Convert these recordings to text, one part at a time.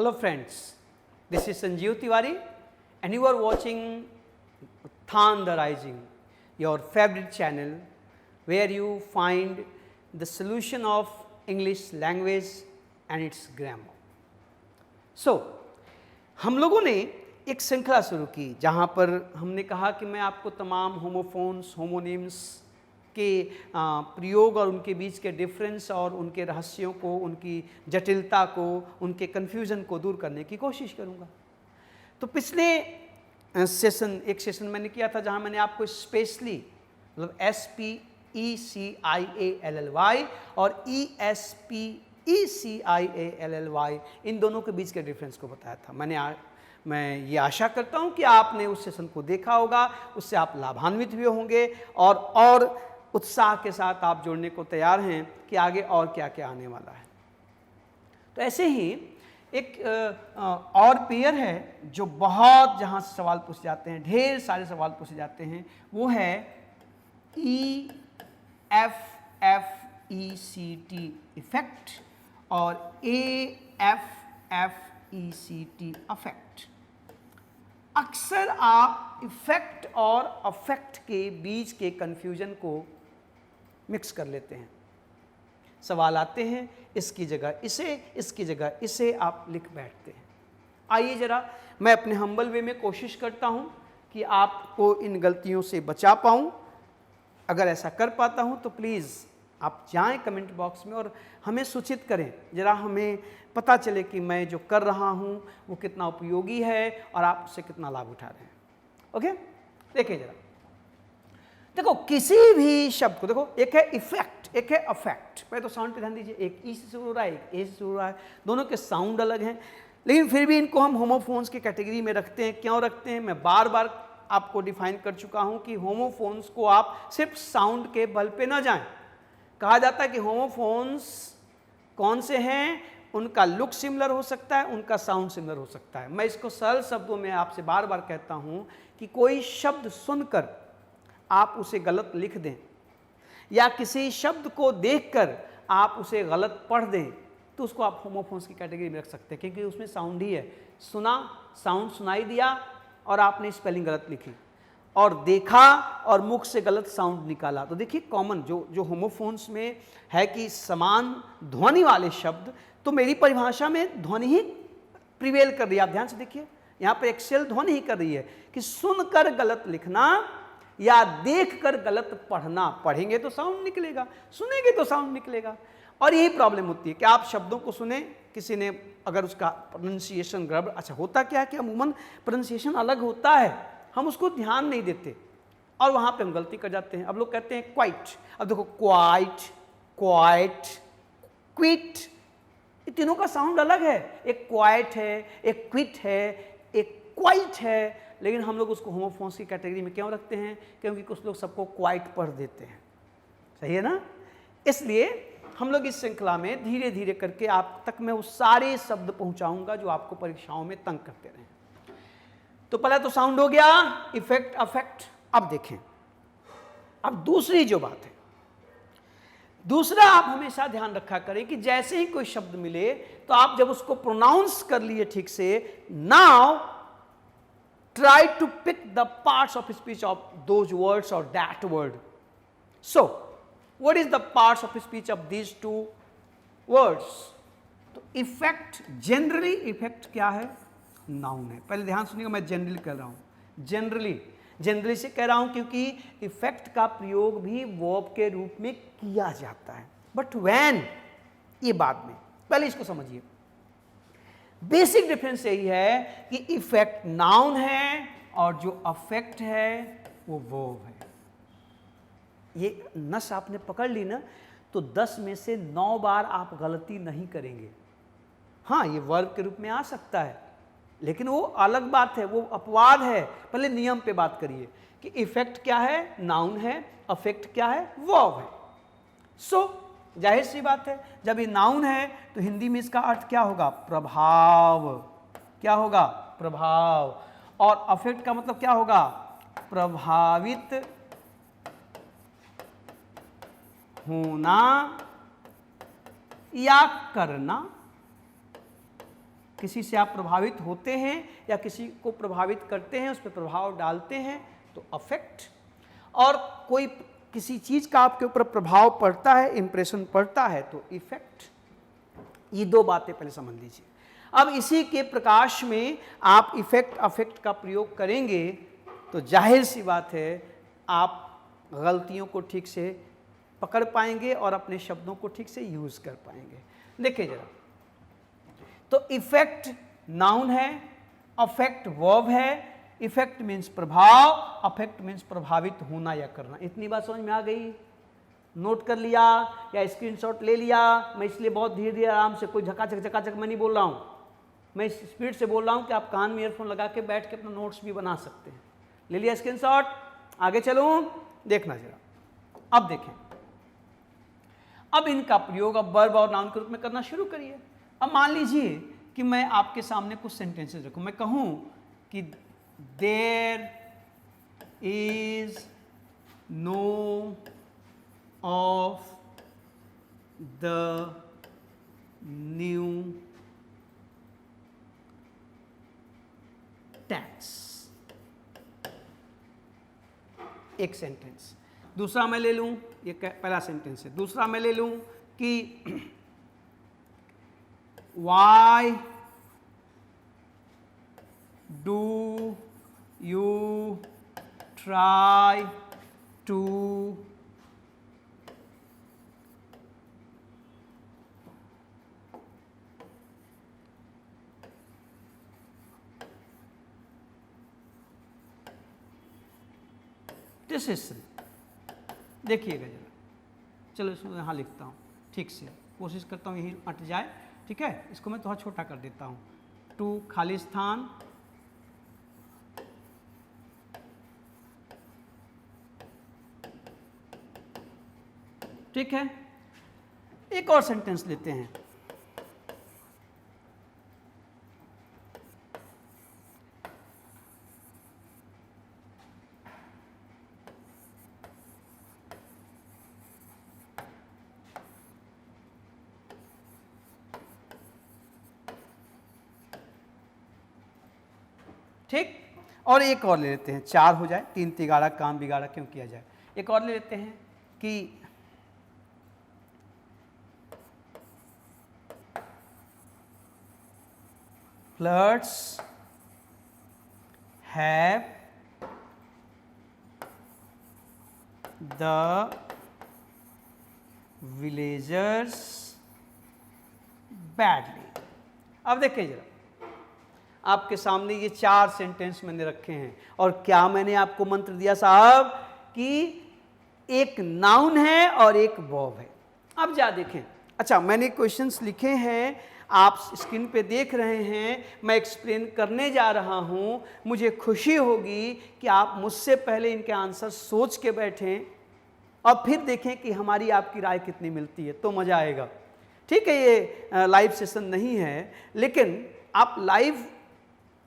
Hello friends, this is Sanjeev Tiwari and you are watching Thanda Rising, your favorite channel where you find the solution of English language and its grammar. So, हम लोगों ने एक श्रृंखला शुरू की जहाँ पर हमने कहा कि मैं आपको तमाम होमोफोन्स, होमोनिम्स के प्रयोग और उनके बीच के डिफरेंस और उनके रहस्यों को, उनकी जटिलता को, उनके कन्फ्यूज़न को दूर करने की कोशिश करूँगा। तो पिछले एक सेशन मैंने किया था जहाँ मैंने आपको स्पेशली मतलब SPECIALLY और ESPECIALLY इन दोनों के बीच के डिफरेंस को बताया था। मैं ये आशा करता हूँ कि आपने उस सेशन को देखा होगा, उससे आप लाभान्वित भी होंगे और उत्साह के साथ आप जुड़ने को तैयार हैं कि आगे और क्या क्या आने वाला है। तो ऐसे ही एक और पेयर है जो बहुत जहाँ से सवाल पूछे जाते हैं, ढेर सारे सवाल पूछे जाते हैं, वो है EFFECT इफेक्ट और AFFECT अफेक्ट। अक्सर आप इफेक्ट और अफेक्ट के बीच के कन्फ्यूजन को मिक्स कर लेते हैं। सवाल आते हैं, इसकी जगह इसे, इसकी जगह इसे आप लिख बैठते हैं। आइए जरा मैं अपने हम्बल वे में कोशिश करता हूं कि आपको इन गलतियों से बचा पाऊं। अगर ऐसा कर पाता हूं तो प्लीज़ आप जाएं कमेंट बॉक्स में और हमें सूचित करें, जरा हमें पता चले कि मैं जो कर रहा हूं वो कितना उपयोगी है और आप उससे कितना लाभ उठा रहे हैं। ओके, देखिए जरा, देखो किसी भी शब्द को, देखो एक है इफेक्ट, एक है अफेक्ट। पहले तो साउंड पे ध्यान दीजिए, एक ई से शुरू हो रहा है, एक ए से शुरू हो रहा है, दोनों के साउंड अलग हैं, लेकिन फिर भी इनको हम होमोफोन्स की कैटेगरी में रखते हैं। क्यों रखते हैं? मैं बार बार आपको डिफाइन कर चुका हूं कि होमोफोन्स को आप सिर्फ साउंड के बल पे ना जाएं। कहा जाता है कि होमोफोन्स कौन से हैं? उनका लुक सिमिलर हो सकता है, उनका साउंड सिमिलर हो सकता है। मैं इसको सरल शब्दों में आपसे बार बार कहता हूं कि कोई शब्द सुनकर आप उसे गलत लिख दें या किसी शब्द को देखकर आप उसे गलत पढ़ दें तो उसको आप होमोफोन्स की कैटेगरी में रख सकते हैं, क्योंकि उसमें साउंड ही है। सुना, साउंड सुनाई दिया और आपने स्पेलिंग गलत लिखी, और देखा और मुख से गलत साउंड निकाला। तो देखिए कॉमन जो होमोफोन्स में है कि समान ध्वनि वाले शब्द, तो मेरी परिभाषा में ध्वनि ही प्रिवेल कर रही है। आप ध्यान से देखिए, यहाँ पर एक्सेल ध्वनि ही कर रही है कि सुनकर गलत लिखना या देखकर गलत पढ़ना। पढ़ेंगे तो साउंड निकलेगा, सुनेंगे तो साउंड निकलेगा। और यही प्रॉब्लम होती है कि आप शब्दों को सुने, किसी ने अगर उसका प्रोनाउंसिएशन गड़बड़, अच्छा होता क्या है कि अमूमन प्रोनाउंसिएशन अलग होता है, हम उसको ध्यान नहीं देते और वहाँ पे हम गलती कर जाते हैं। अब लोग कहते हैं क्वाइट, अब देखो क्वाइट, क्वाइट, क्विट, ये तीनों का साउंड अलग है। एक क्वाइट है, एक क्विट है, एक क्वाइट है, लेकिन हम लोग उसको होमोफोन्स की कैटेगरी में क्यों रखते हैं? क्योंकि कुछ लोग सबको क्वाइट पढ़ देते हैं। सही है ना? इसलिए हम लोग इस श्रृंखला में धीरे धीरे करके आप तक मैं वो सारे शब्द पहुंचाऊंगा जो आपको परीक्षाओं में तंग करते रहे। तो पहला तो साउंड हो गया, इफेक्ट, अफेक्ट। अब देखें, अब दूसरी जो बात है, दूसरा आप हमेशा ध्यान रखा करें कि जैसे ही कोई शब्द मिले तो आप जब उसको प्रोनाउंस कर लिए ठीक से, now try to pick the parts of speech of those words or that word. So, what is the parts of speech of these two words? तो effect, generally effect क्या है? Noun है। पहले ध्यान सुनिएगा, मैं generally कह रहा हूँ, generally से कह रहा हूँ क्योंकि effect का प्रयोग भी verb के रूप में किया जाता है, but when, ये बाद में, पहले इसको समझिए। बेसिक डिफरेंस यही है कि इफेक्ट नाउन है और जो अफेक्ट है वो वर्ब है। ये नस आपने पकड़ ली ना, तो 10 में से 9 बार आप गलती नहीं करेंगे। हाँ, ये वर्ब के रूप में आ सकता है, लेकिन वो अलग बात है, वो अपवाद है। पहले नियम पे बात करिए कि इफेक्ट क्या है? नाउन है, अफेक्ट क्या है? वर्ब है। सो जाहिर सी बात है, जब ये नाउन है तो हिंदी में इसका अर्थ क्या होगा? प्रभाव। क्या होगा? प्रभाव। और अफेक्ट का मतलब क्या होगा? प्रभावित होना या करना। किसी से आप प्रभावित होते हैं या किसी को प्रभावित करते हैं, उस पर प्रभाव डालते हैं तो अफेक्ट, और कोई किसी चीज़ का आपके ऊपर प्रभाव पड़ता है, इंप्रेशन पड़ता है तो इफेक्ट। ये दो बातें पहले समझ लीजिए। अब इसी के प्रकाश में आप इफेक्ट अफेक्ट का प्रयोग करेंगे तो जाहिर सी बात है आप गलतियों को ठीक से पकड़ पाएंगे और अपने शब्दों को ठीक से यूज कर पाएंगे। देखिए जरा, तो इफेक्ट नाउन है, अफेक्ट वर्ब है। इफेक्ट मीन्स प्रभाव, अफेक्ट मीन्स प्रभावित होना या करना। इतनी बात समझ में आ गई? नोट कर लिया या स्क्रीनशॉट ले लिया? मैं इसलिए बहुत धीरे धीरे आराम से, कोई झकाझक मैं नहीं बोल रहा हूँ, मैं स्पीड से बोल रहा हूँ कि आप कान में ईयरफोन लगा के बैठ के अपना नोट्स भी बना सकते हैं। ले लिया स्क्रीनशॉट? आगे चलूँ? देखना जरा। अब देखें, अब इनका प्रयोग अब वर्ब और नाउन के रूप में करना शुरू करिए। अब मान लीजिए कि मैं आपके सामने कुछ सेंटेंसेस रखूं, मैं कहूं कि there is no of the new tax, एक सेंटेंस। दूसरा मैं ले लूं, ये पहला सेंटेंस है। दूसरा मैं ले लूं कि why do you try to decision. देखिएगा जरा, चलो इसको यहाँ लिखता हूँ ठीक से, कोशिश करता हूँ यही अट जाए। ठीक है, इसको मैं थोड़ा छोटा कर देता हूँ। टू खाली स्थान, ठीक है। एक और सेंटेंस लेते हैं। ठीक, और एक और ले लेते हैं, 4 हो जाए, 3 तिगाड़ा काम बिगाड़ा क्यों किया जाए। एक और ले लेते हैं कि floods have the villagers badly। अब देखिए जरा, आपके सामने ये 4 सेंटेंस मैंने रखे हैं और क्या मैंने आपको मंत्र दिया साहब कि एक नाउन है और एक वर्ब है। अब जा देखें। अच्छा, मैंने क्वेश्चंस लिखे हैं, आप स्क्रीन पे देख रहे हैं, मैं एक्सप्लेन करने जा रहा हूं। मुझे खुशी होगी कि आप मुझसे पहले इनके आंसर सोच के बैठें और फिर देखें कि हमारी आपकी राय कितनी मिलती है, तो मज़ा आएगा। ठीक है, ये लाइव सेशन नहीं है, लेकिन आप लाइव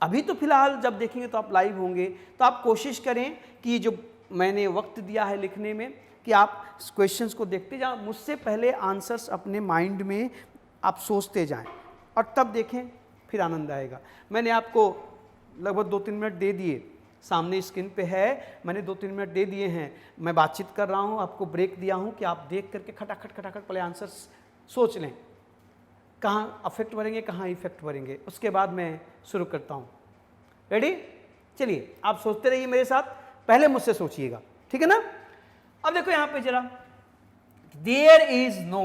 अभी तो फिलहाल जब देखेंगे तो आप लाइव होंगे, तो आप कोशिश करें कि जो मैंने वक्त दिया है लिखने में कि आप क्वेश्चंस को देखते जाओ, मुझसे पहले आंसर्स अपने माइंड में आप सोचते जाएं और तब देखें, फिर आनंद आएगा। मैंने आपको लगभग 2-3 मिनट दे दिए, सामने स्क्रीन पे है, मैंने 2-3 मिनट दे दिए हैं। मैं बातचीत कर रहा हूँ, आपको ब्रेक दिया हूँ कि आप देख करके खटाखट पहले आंसर्स सोच लें, कहाँ अफेक्ट भरेंगे कहाँ इफेक्ट भरेंगे, उसके बाद मैं शुरू करता हूँ। रेडी? चलिए आप सोचते रहिए मेरे साथ, पहले मुझसे सोचिएगा, ठीक है ना। अब देखो यहाँ पे जरा, देयर इज नो।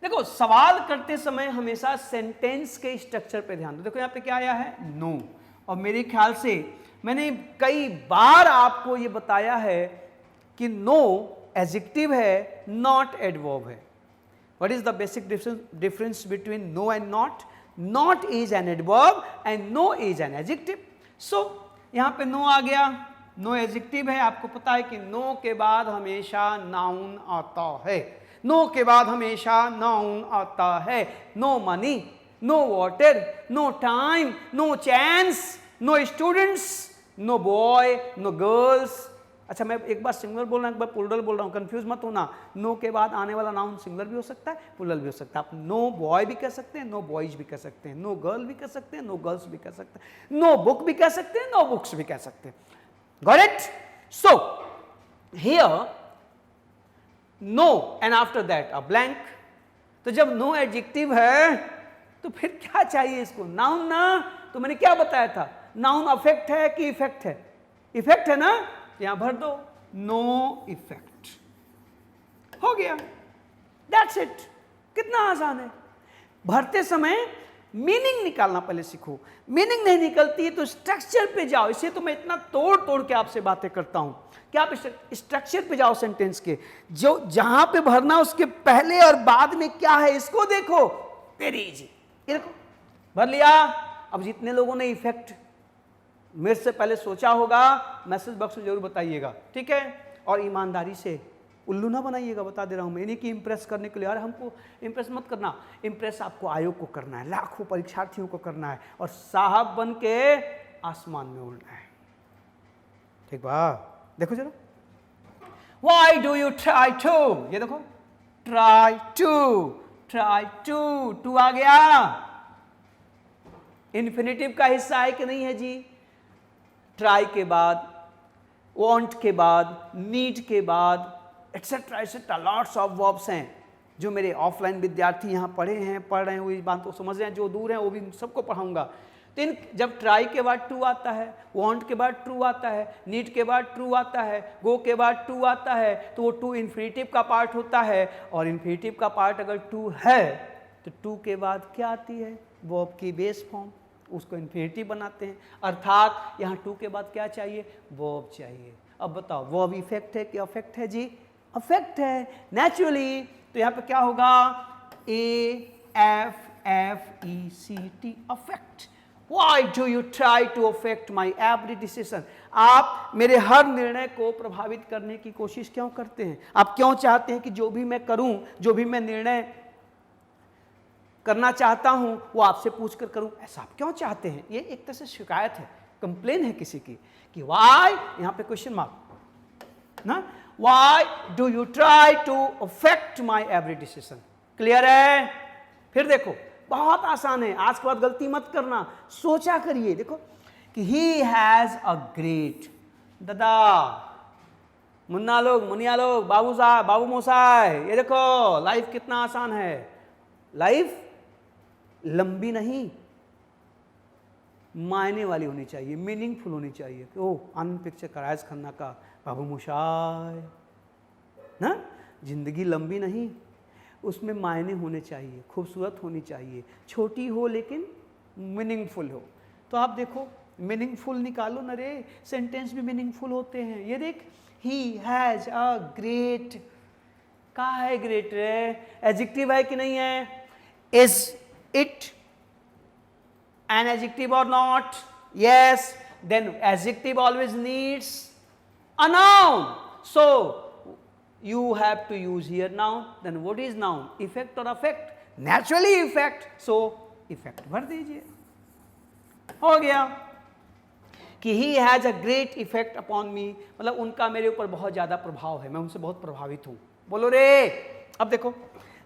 देखो, सवाल करते समय हमेशा सेंटेंस के स्ट्रक्चर पे ध्यान दो। देखो यहाँ पे क्या आया है, नो, और मेरे ख्याल से मैंने कई बार आपको ये बताया है कि नो एडजेक्टिव है, नॉट एडवर्ब है। What is the basic difference between no and not? Not is an adverb and no is an adjective. So यहाँ पे no आ गया, no adjective है। आपको पता है कि no के बाद हमेशा noun आता है, no के बाद हमेशा noun आता है। No money, no water, no time, no chance, no students, no boy, no girls, अच्छा मैं एक बार सिंगुलर बोल रहा हूँ, एक बार प्लूरल बोल रहा हूँ, कंफ्यूज मत होना। नो के बाद आने वाला नाउन सिंगुलर भी हो सकता है, प्लूरल भी हो सकता है। आप नो बॉय भी कह सकते हैं, नो बॉयज भी कह सकते हैं, नो गर्ल भी कह सकते हैं, नो गर्ल्स भी कह सकते हैं, नो बुक भी कह सकते हैं, नो बुक्स भी कह सकते हैं। Got it? So here no and after that a blank. तो जब नो एडजेक्टिव है तो फिर क्या चाहिए इसको? नाउन ना। तो मैंने क्या बताया था, नाउन अफेक्ट है कि इफेक्ट है? इफेक्ट है ना, यहां भर दो नो इफेक्ट, हो गया, दैट्स इट। कितना आसान है। भरते समय मीनिंग निकालना पहले सीखो। मीनिंग नहीं निकलती तो स्ट्रक्चर पे जाओ। इसे तो मैं इतना तोड़ तोड़ के आपसे बातें करता हूं कि आप स्ट्रक्चर पे जाओ सेंटेंस के, जो जहां पे भरना उसके पहले और बाद में क्या है इसको देखो। वेरी इजी, ये देखो भर लिया। अब जितने लोगों ने इफेक्ट मेरे से पहले सोचा होगा मैसेज बॉक्स में जरूर बताइएगा, ठीक है? और ईमानदारी से उल्लू ना बनाइएगा, बता दे रहा हूं मैं। नहीं कि इंप्रेस करने के लिए, यार हमको इंप्रेस मत करना। इंप्रेस आपको आयोग को करना है, लाखों परीक्षार्थियों को करना है, और साहब बन के आसमान में उड़ना है। ठीक बा? देखो जरा, why do you try to, ये देखो try to, try to, to आ गया। इन्फिनेटिव का हिस्सा है कि नहीं है जी? ट्राई के बाद, वांट के बाद, नीड के बाद, etcetera etcetera, lots of verbs हैं जो मेरे ऑफलाइन विद्यार्थी यहाँ पढ़ रहे हैं, वो इस बात को समझ रहे हैं। जो दूर हैं वो भी सबको पढ़ाऊंगा। तो इन जब ट्राई के बाद टू आता है, वांट के बाद ट्रू आता है, नीड के बाद ट्रू आता है, गो के बाद टू आता है, तो वो टू इन्फिनेटिव का पार्ट होता है। और इन्फिनेटिव का पार्ट अगर टू है तो टू के बाद क्या आती है? वर्ब की बेस फॉर्म, उसको इन्फिनेटिव बनाते हैं। अर्थात यहाँ टू के बाद क्या चाहिए? वर्ब चाहिए। अब बताओ वर्ब इफेक्ट है कि अफेक्ट है जी? अफेक्ट है नेचुरली। तो यहाँ पे क्या होगा? AFFECT, affect. Why do you try to affect my every decision? आप मेरे हर निर्णय को प्रभावित करने की कोशिश क्यों करते हैं? आप क्यों चाहते हैं कि जो भी मैं करूं, जो भी मैं निर्णय करना चाहता हूं वो आपसे पूछकर करूं? ऐसा आप क्यों चाहते हैं? ये एक तरह से शिकायत है, कंप्लेन है किसी की कि वाई, यहां पे क्वेश्चन मार्क ना, why do you try to affect my every decision. Clear है? फिर देखो बहुत आसान है, आज के बाद गलती मत करना, सोचा करिए। देखो कि ही हैज अ ग्रेट, दादा, मुन्ना लोग, मुनिया लोग, बाबू साहब, बाबू मोसाई, ये देखो लाइफ कितना आसान है। लाइफ लंबी नहीं, मायने वाली होनी चाहिए, मीनिंगफुल होनी चाहिए। ओह, आनंद पिक्चर करायस खन्ना का बाबू मोशाय ना, जिंदगी लंबी नहीं, उसमें मायने होने चाहिए, खूबसूरत होनी चाहिए, छोटी हो लेकिन मीनिंगफुल हो। तो आप देखो मीनिंगफुल निकालो ना रे, सेंटेंस भी मीनिंगफुल होते हैं। ये देख, ही हैज अ ग्रेट, कहाँ है ग्रेट रे? एडजेक्टिव है कि नहीं है? Is it an adjective or not? Yes. Then adjective always needs a noun. So you have to use here noun. Then what is noun? Effect or affect? Naturally effect. So effect भर दीजिए, हो गया कि he has a great effect upon me, मतलब उनका मेरे ऊपर बहुत ज्यादा प्रभाव है, मैं उनसे बहुत प्रभावित हूं। बोलो रे। अब देखो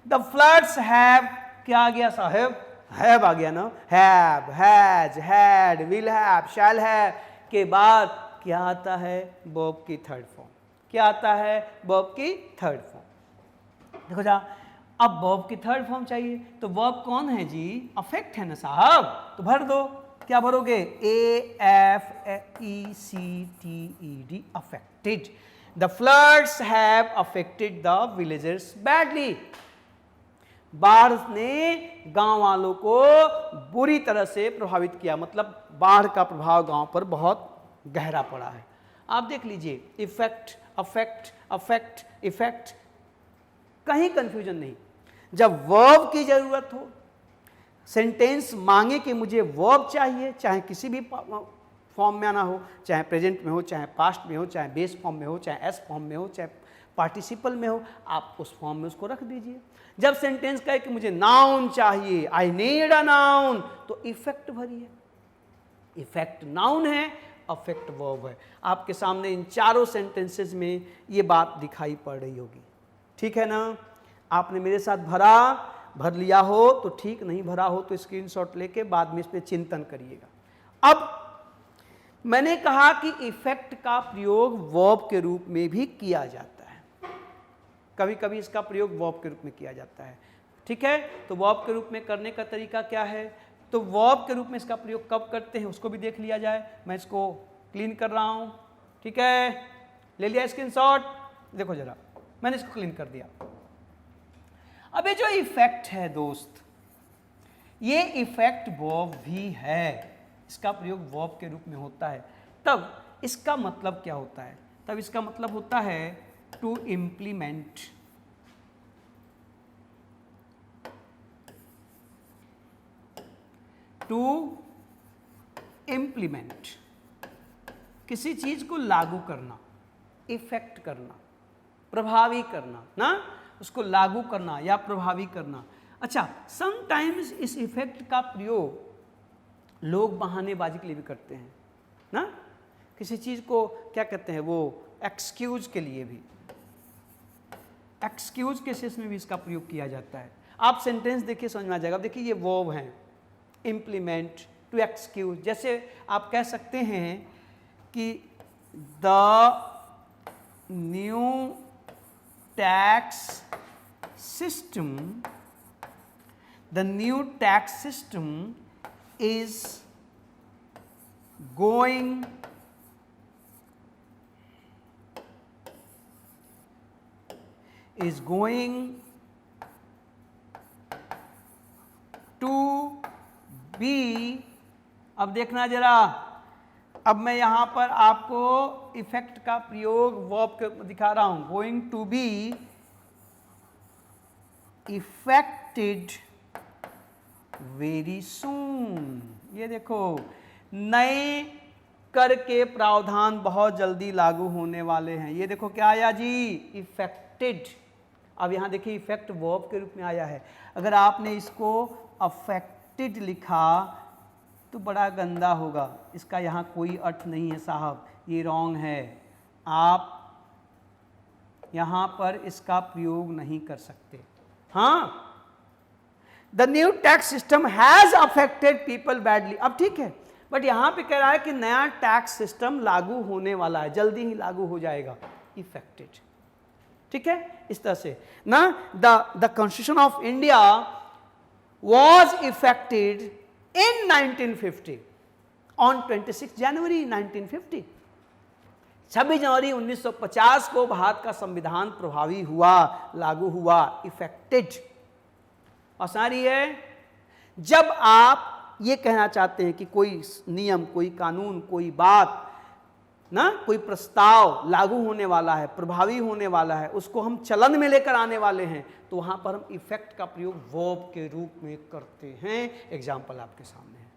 the floods have, क्या आ गया साहब? हैव आ गया ना। Have, has, had, will have, shall have के बाद क्या आता है? वर्ब की थर्ड फॉर्म। क्या आता है? वर्ब की थर्ड फॉर्म। देखो जा, अब वर्ब की थर्ड फॉर्म चाहिए तो वर्ब कौन है जी? अफेक्ट है ना साहब। तो भर दो, क्या भरोगे? AFECTED, affected. The floods have affected the villagers badly. बाढ़ ने गांव वालों को बुरी तरह से प्रभावित किया, मतलब बाढ़ का प्रभाव गांव पर बहुत गहरा पड़ा है। आप देख लीजिए, इफेक्ट, अफेक्ट, अफेक्ट, इफेक्ट, कहीं कंफ्यूजन नहीं। जब वर्ब की जरूरत हो, सेंटेंस मांगे कि मुझे वर्ब चाहिए, चाहे किसी भी फॉर्म में आना हो, चाहे प्रेजेंट में हो, चाहे पास्ट में हो, चाहे बेस फॉर्म में हो, चाहे एस फॉर्म में हो, चाहे पार्टिसिपल में हो, आप उस फॉर्म में उसको रख दीजिए। जब सेंटेंस कहे कि मुझे नाउन चाहिए, आई नीड अ नाउन, तो इफेक्ट भरिए। इफेक्ट नाउन है, अफेक्ट वर्ब है। आपके सामने इन चारों सेंटेंसेस में ये बात दिखाई पड़ रही होगी। ठीक है ना? आपने मेरे साथ भर लिया हो तो ठीक, नहीं भरा हो तो स्क्रीनशॉट लेके बाद में इस पर चिंतन करिएगा। अब मैंने कहा कि इफेक्ट का प्रयोग वर्ब के रूप में भी किया जाता है, कभी कभी इसका प्रयोग वर्ब के रूप में किया जाता है। ठीक है, तो वर्ब के रूप में करने का तरीका क्या है? तो वर्ब के रूप में इसका प्रयोग कब करते हैं उसको भी देख लिया जाए। मैं इसको क्लीन कर रहा हूं। ठीक है, ले लिया स्क्रीनशॉट, देखो जरा, मैंने इसको क्लीन कर दिया। अब ये जो इफेक्ट है दोस्त, ये इफेक्ट वर्ब भी है, इसका प्रयोग वर्ब के रूप में होता है। तब इसका मतलब क्या होता है? तब इसका मतलब होता है टू इम्प्लीमेंट। टू इम्प्लीमेंट, किसी चीज को लागू करना, इफेक्ट करना, प्रभावी करना ना, उसको लागू करना या प्रभावी करना। अच्छा, समटाइम्स इस इफेक्ट का प्रयोग लोग बहानेबाजी के लिए भी करते हैं ना, किसी चीज को क्या कहते हैं वो, एक्सक्यूज के लिए भी, एक्सक्यूज केसेस में भी इसका प्रयोग किया जाता है। आप सेंटेंस देखिए समझ में आ जाएगा। देखिए ये वर्ब हैं, इम्प्लीमेंट, टू एक्सक्यूज। जैसे आप कह सकते हैं कि the new tax system, the new tax system is going to be. अब देखना जरा, अब मैं यहां पर आपको इफेक्ट का प्रयोग वर्ब के दिखा रहा हूं। Going to be effected very soon. ये देखो, नए कर के प्रावधान बहुत जल्दी लागू होने वाले हैं। ये देखो क्या आया जी, इफेक्टेड। अब यहां देखिए इफेक्ट वर्ब के रूप में आया है। अगर आपने इसको अफेक्टेड लिखा तो बड़ा गंदा होगा, इसका यहाँ कोई अर्थ नहीं है साहब, ये रॉन्ग है। आप यहाँ पर इसका प्रयोग नहीं कर सकते। हाँ, the new tax system has affected people badly. अब ठीक है, बट यहाँ पे कह रहा है कि नया टैक्स सिस्टम लागू होने वाला है, जल्दी ही लागू हो जाएगा, इफेक्टेड। ठीक है, इस तरह से ना, the constitution of India was effected in 1950 on 26 January 1950। 26 जनवरी 1950 को भारत का संविधान प्रभावी हुआ, लागू हुआ, इफेक्टेड। आसानी है, जब आप ये कहना चाहते हैं कि कोई नियम, कोई कानून, कोई बात ना, कोई प्रस्ताव लागू होने वाला है, प्रभावी होने वाला है, उसको हम चलन में लेकर आने वाले हैं, तो वहां पर हम इफेक्ट का प्रयोग वर्ब के रूप में करते हैं। एग्जाम्पल आपके सामने है,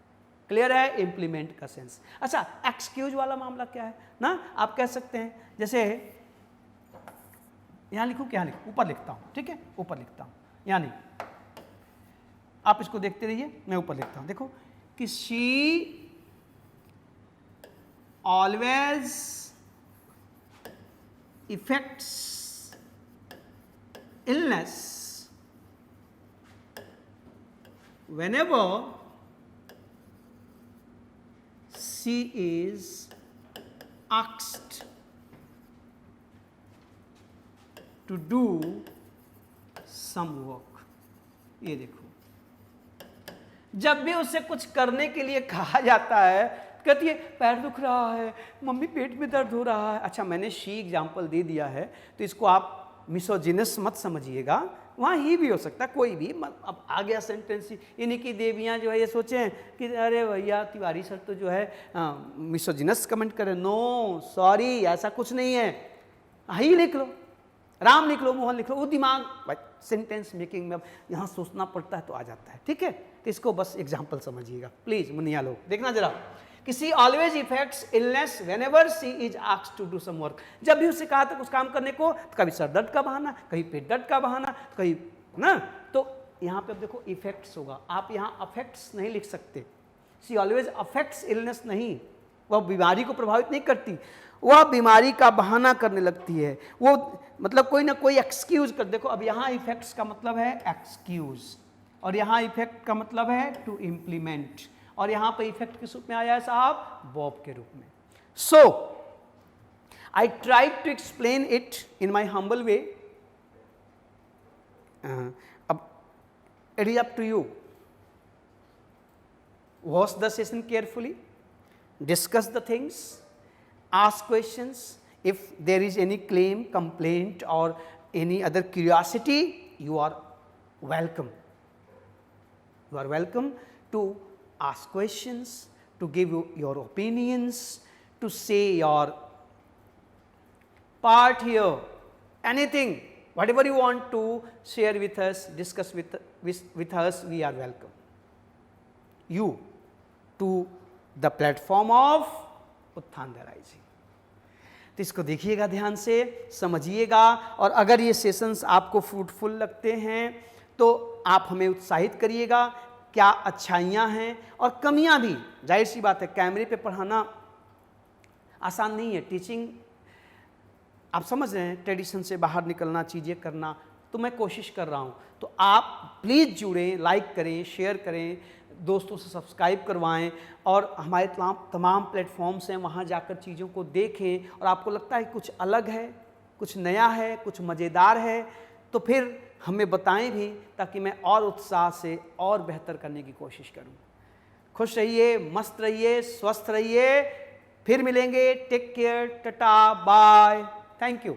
क्लियर है? इम्प्लीमेंट का सेंस। अच्छा, एक्सक्यूज वाला मामला क्या है ना, आप कह सकते हैं, जैसे यहां लिखूं, क्या लिखूं, ऊपर लिखता हूं। ठीक है, ऊपर लिखता हूं, यहां नहीं, आप इसको देखते रहिए, मैं ऊपर लिखता हूं। देखो कि she always affects illness whenever she is asked to do some work। ये देखो, जब भी उसे कुछ करने के लिए कहा जाता है, कहती है पैर दुख रहा है, मम्मी पेट में दर्द हो रहा है। अच्छा, मैंने शी एग्जाम्पल दे दिया है, तो इसको आप मिसोजिनस मत समझिएगा, वहाँ ही भी हो सकता है, कोई भी। अब आ गया सेंटेंस ही, इन्हीं की देवियाँ जो है ये सोचें कि अरे भैया तिवारी सर तो जो है मिसोजिनस कमेंट करें। नो सॉरी, ऐसा कुछ नहीं है। ही लिख लो, राम लिख लो, मोहन लिख लो, वो दिमाग सेंटेंस मेकिंग में यहाँ सोचना पड़ता है तो आ जाता है। ठीक है, तो इसको बस एग्जाम्पल समझिएगा प्लीज मुनिया लोग। देखना जरा कि she always effects illness whenever she is asked to do some work. जब भी उससे कहा था कुछ काम करने को, तो कभी सर दर्द का बहाना, कहीं पेट दर्द का बहाना, कहीं ना, तो यहाँ पे अब देखो इफेक्ट्स होगा, आप यहाँ अफेक्ट्स नहीं लिख सकते। सी ऑलवेज अफेक्ट्स इलनेस नहीं, वह बीमारी को प्रभावित नहीं करती, वह बीमारी का बहाना करने लगती है, वो मतलब कोई ना कोई एक्सक्यूज कर। देखो अब यहाँ इफेक्ट्स का मतलब है एक्सक्यूज, और यहाँ इफेक्ट का मतलब है टू इम्प्लीमेंट, और यहाँ पर इफेक्ट किस रूप में आया है साहब? वर्ब के रूप में। So I tried to explain it in my humble way. अब it is up to you. Watch the session carefully, discuss the things, ask questions. If there is any claim, complaint or any other curiosity, you are welcome. You are welcome to ask questions, to give your opinions, to say your part here, anything, whatever you want to share with us, discuss with us, we are welcome. You to the platform of उत्थान rising. तो इसको देखिएगा, ध्यान से समझिएगा, और अगर ये सेशंस आपको फ्रूटफुल लगते हैं तो आप हमें उत्साहित करिएगा। क्या अच्छाइयाँ हैं और कमियाँ भी, जाहिर सी बात है कैमरे पे पढ़ाना आसान नहीं है। टीचिंग आप समझ रहे हैं, ट्रेडिशन से बाहर निकलना, चीज़ें करना, तो मैं कोशिश कर रहा हूँ। तो आप प्लीज़ जुड़ें, लाइक करें, शेयर करें, दोस्तों से सब्सक्राइब करवाएं, और हमारे तमाम प्लेटफॉर्म्स हैं, वहाँ जाकर चीज़ों को देखें। और आपको लगता है कुछ अलग है, कुछ नया है, कुछ मज़ेदार है, तो फिर हमें बताएं भी, ताकि मैं और उत्साह से और बेहतर करने की कोशिश करूं। खुश रहिए, मस्त रहिए, स्वस्थ रहिए, फिर मिलेंगे। Take care, tata, bye, thank you.